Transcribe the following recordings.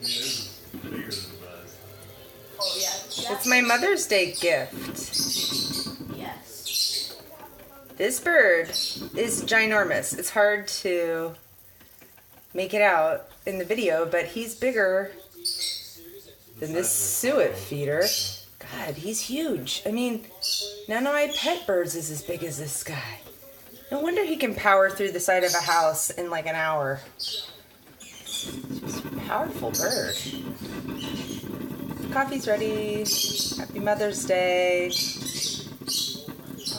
It is bigger than the bud. Oh yeah. It's my Mother's Day gift. Yes. This bird is ginormous. It's hard to make it out in the video, but he's bigger than this suet feeder. God, he's huge. I mean, none of my pet birds is as big as this guy. No wonder he can power through the side of a house in like an hour. Just a powerful bird. Coffee's ready. Happy Mother's Day.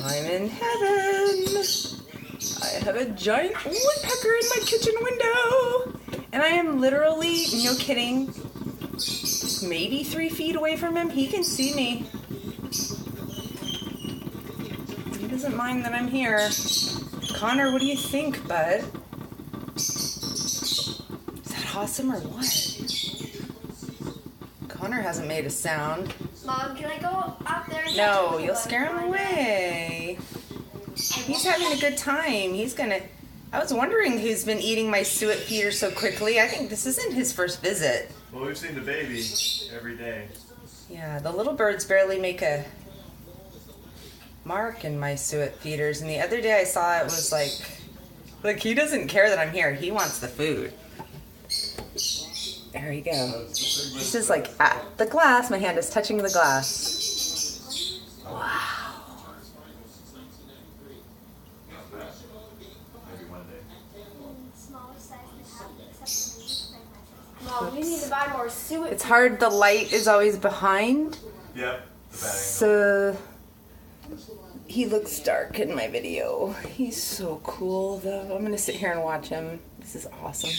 I'm in heaven. I have a giant woodpecker in my kitchen window. And I am literally, no kidding, maybe 3 feet away from him. He can see me. He doesn't mind that I'm here. Connor, what do you think, bud? Is that awesome or what? Connor hasn't made a sound. Mom, can I go out there? And No, you'll scare him away. He's having a good time. He's gonna... I was wondering who's been eating my suet feeder so quickly. I think this isn't his first visit. Well, we've seen the baby every day. Yeah, the little birds barely make a mark in my suet feeders. And the other day I saw it was like he doesn't care that I'm here. He wants the food. There you go. This is like at the glass. My hand is touching the glass. Wow. Maybe one day. Mom, we need to buy more suet. It's hard. The light is always behind. Yep. The batting. So he looks dark in my video. He's so cool though. I'm gonna sit here and watch him. This is awesome.